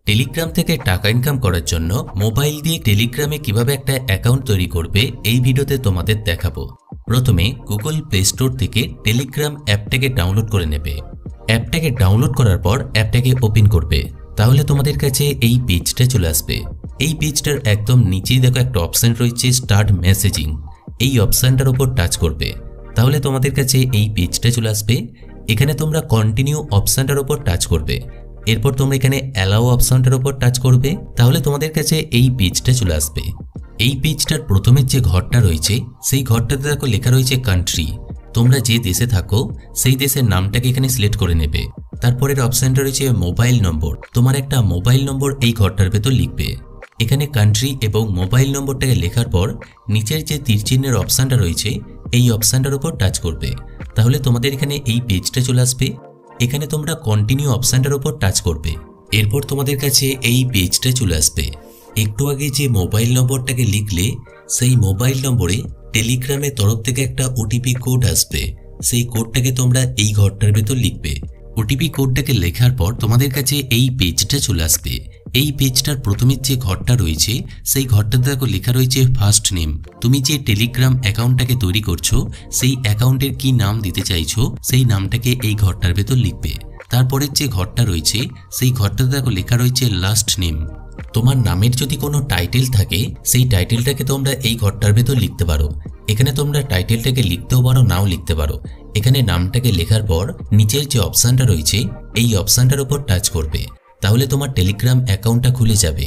Telegram থেকে টাকা income করার জন্য মোবাইল দিয়ে টেলিগ্রামে কিভাবে একটা অ্যাকাউন্ট তৈরি করবে এই ভিডিওতে তোমাদের দেখাবো। প্রথমে গুগল প্লে স্টোর থেকে টেলিগ্রাম অ্যাপটাকে ডাউনলোড করে নেবে। অ্যাপটাকে ডাউনলোড করার পর অ্যাপটাকে ওপেন করবে। তাহলে তোমাদের কাছে এই পেজটা চলে আসবে। এই পেজটার একদম নিচেই দেখো একটা অপশন রয়েছে স্টার্ট মেসেজিং। এই অপশনটার উপর টাচ করবে। তাহলে তোমাদের কাছে এই পেজটা চলে আসবে। এখানে তোমরা কন্টিনিউ অপশনটার উপর টাচ করবে। এরপর তোমরা এখানে অ্যালাউ অপশনটার উপর টাচ করবে। তাহলে তোমাদের কাছে এই পেজটা চলে আসবে। এই পেজটার প্রথমের যে ঘরটা রয়েছে সেই ঘরটাতে দেখো লেখা রয়েছে কান্ট্রি। তোমরা যে দেশে থাকো সেই দেশের নামটাকে এখানে সিলেক্ট করে নেবে। তারপরের অপশনটা রয়েছে মোবাইল নম্বর। তোমার একটা মোবাইল নম্বর এই ঘরটার ভেতর লিখবে। এখানে কান্ট্রি এবং মোবাইল নম্বরটাকে লেখার পর নিচের যে তীর চিহ্নের অপশনটা রয়েছে এই অপশনটার উপর টাচ করবে। তাহলে তোমাদের এখানে এই পেজটা চলে আসবে। এখানে তোমরা কন্টিনিউ অপশনটার উপর টাচ করবে। এরপর তোমাদের কাছে এই পেজটা চলে আসবে। একটু আগে যে মোবাইল নম্বরটাকে লিখলে সেই মোবাইল নম্বরে টেলিগ্রামের তরফ থেকে একটা ওটিপি কোড আসবে। সেই কোডটাকে তোমরা এই ঘরটার ভেতর লিখবে। ওটিপি কোডটাকে লেখার পর তোমাদের কাছে এই পেজটা চলে আসবে। এই পেজটার প্রথমের যে ঘরটা রয়েছে সেই ঘরটাতে দেখো লেখা রয়েছে ফার্স্ট নেম। তুমি যে টেলিগ্রাম অ্যাকাউন্টটাকে তৈরি করছো সেই অ্যাকাউন্টের কি নাম দিতে চাইছো সেই নামটাকে এই ঘরটার ভেতর লিখবে। তারপরের যে ঘরটা রয়েছে সেই ঘরটাতে দেখো লেখা রয়েছে লাস্ট নেম। তোমার নামের যদি কোনো টাইটেল থাকে সেই টাইটেলটাকে তোমরা এই ঘরটার ভেতর লিখতে পারো। এখানে তোমরা টাইটেলটাকে লিখতেও পারো, নাও লিখতে পারো। এখানে নামটাকে লেখার পর নিচের যে অপশনটা রয়েছে এই অপশনটার উপর টাচ করবে। তাহলে তোমার টেলিগ্রাম অ্যাকাউন্টটা খুলে যাবে।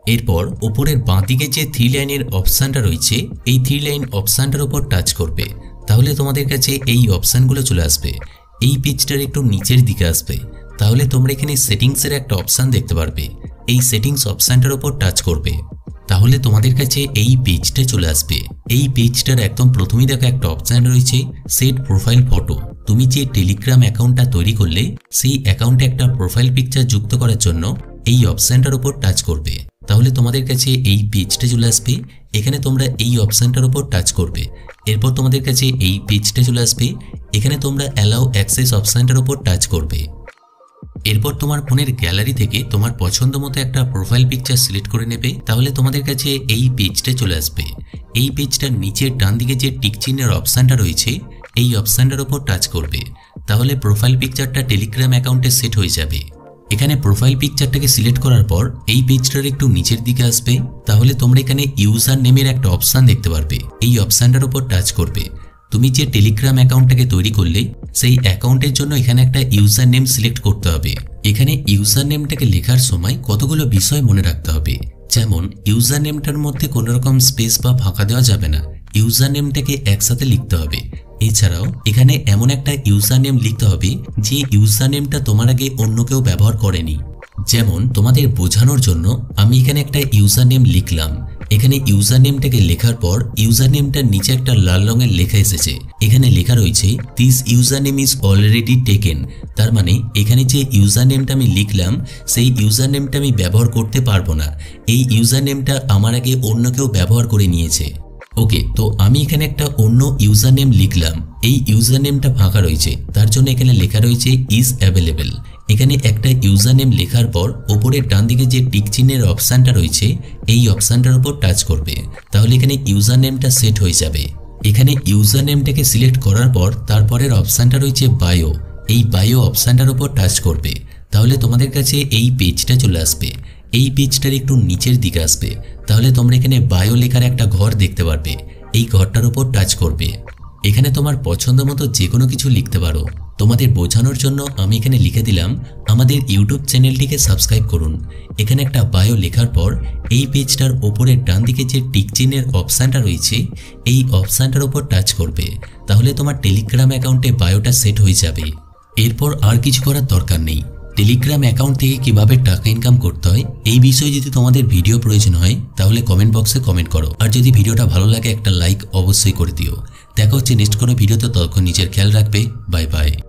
এরপর উপরের বাঁদিকে যে 3 লাইনের অপশনটা রয়েছে এই 3 লাইন অপশনটার উপর টাচ করবে। তাহলে তোমাদের কাছে এই অপশনগুলো চলে আসবে। এই পেজটার একটু নিচের দিকে আসবে। তাহলে তোমরা এখানে সেটিংসের একটা অপশন দেখতে পারবে। এই সেটিংস অপশনটার উপর টাচ করবে। তাহলে তোমাদের কাছে এই পেজটা চলে আসবে। এই পেজটার একদম প্রথমেই দেখো একটা অপশন রয়েছে সেট প্রোফাইল ফটো। তুমি যে টেলিগ্রাম অ্যাকাউন্টটা তৈরি করলে সেই অ্যাকাউন্টে একটা প্রোফাইল পিকচার যুক্ত করার জন্য এই অপশনটার উপর টাচ করবে। তাহলে তোমাদের কাছে এই পেজটা চলে আসবে। এখানে তোমরা এই অপশনটার উপর টাচ করবে। এরপর তোমাদের কাছে এই পেজটা চলে আসবে। এখানে তোমরা অ্যালাউ অ্যাক্সেস অপশনটার উপর টাচ করবে। এরপর তোমার ফোনের গ্যালারি থেকে তোমার পছন্দ মতো একটা প্রোফাইল পিকচার সিলেক্ট করে নেবে। তাহলে তোমাদের কাছে এই পেজটা চলে আসবে। এই পেজটার নিচের ডান দিকে যে টিক চিহ্নের অপশনটা রয়েছে এই অপশনটার উপর টাচ করবে। তাহলে প্রোফাইল পিকচারটা টেলিগ্রাম অ্যাকাউন্টে সেট হয়ে যাবে। এখানে প্রোফাইল পিকচারটাকে সিলেক্ট করার পর এই পেজটার একটু নিচের দিকে আসবে। তাহলে তোমরা এখানে ইউজার নেমের একটা অপশন দেখতে পারবে। এই অপশনটার উপর টাচ করবে। তুমি যে টেলিগ্রাম অ্যাকাউন্টটাকে তৈরি করলে সেই অ্যাকাউন্টের জন্য এখানে একটা ইউজার নেম সিলেক্ট করতে হবে। এখানে ইউজার নেমটাকে লেখার সময় কতগুলো বিষয় মনে রাখতে হবে। যেমন ইউজার নেমটার মধ্যে কোনো রকম স্পেস বা ফাঁকা দেওয়া যাবে না। ইউজার নেমটাকে একসাথে লিখতে হবে। এছাড়াও এখানে এমন একটা ইউজার নেম লিখতে হবে যে ইউজার নেমটা তোমার আগে অন্য কেউ ব্যবহার করেনি। যেমন তোমাদের বোঝানোর জন্য আমি এখানে একটা ইউজার নেম লিখলাম। এখানে ইউজার নেমটাকে লেখার পর ইউজার নেমটার নিচে একটা লাল রঙের লেখা এসেছে। এখানে লেখা রয়েছে this user name is already taken. তার মানে এখানে যে ইউজার নেমটা আমি লিখলাম সেই ইউজার নেমটা আমি ব্যবহার করতে পারবো না। এই ইউজার নেমটা আমার আগে অন্য কেউ ব্যবহার করে নিয়েছে। ওকে, তো আমি এখানে একটা অন্য ইউজার নেম লিখলাম। এই ইউজার নেমটা ফাঁকা রয়েছে, তার জন্য এখানে লেখা রয়েছে ইজ অ্যাভেলেবেল। এখানে একটা ইউজার নেম লেখার পর ওপরের ডান দিকে যে টিক চিহ্নের অপশনটা রয়েছে এই অপশনটার উপর টাচ করবে। তাহলে এখানে ইউজার নেমটা সেট হয়ে যাবে। এখানে ইউজার নেমটাকে সিলেক্ট করার পর তারপরের অপশনটা রয়েছে বায়ো। এই বায়ো অপশনটার উপর টাচ করবে। তাহলে তোমাদের কাছে এই পেজটা চলে আসবে। এই পেজটার একটু নিচের দিকে আসবে। তাহলে তোমরা এখানে বায়ো লেখার একটা ঘর দেখতে পারবে। এই ঘরটার উপর টাচ করবে। এখানে তোমার পছন্দ মতো যে কোনো কিছু লিখতে পারো। তোমাদের বোঝানোর জন্য আমি এখানে লিখে দিলাম আমাদের ইউটিউব চ্যানেলটিকে সাবস্ক্রাইব করুন। এখানে একটা বায়ো লেখার পর এই পেজটার ওপরের ডান দিকে যে টিক চিহ্নের অপশনটা রয়েছে এই অপশনটার উপর টাচ করবে। তাহলে তোমার টেলিগ্রাম অ্যাকাউন্টে বায়োটা সেট হয়ে যাবে। এরপর আর কিছু করার দরকার নেই। টেলিগ্রাম অ্যাকাউন্ট থেকে কিভাবে টাকা ইনকাম করতে হয় এই বিষয়ে যদি তোমাদের ভিডিও প্রয়োজন হয় তাহলে কমেন্ট বক্সে কমেন্ট করো। আর যদি ভিডিওটা ভালো লাগে একটা লাইক অবশ্যই করে দিও। দেখা হচ্ছে নেক্সট কোনো ভিডিওতে। ততক্ষণ নিজের খেয়াল রাখবে। Bye bye.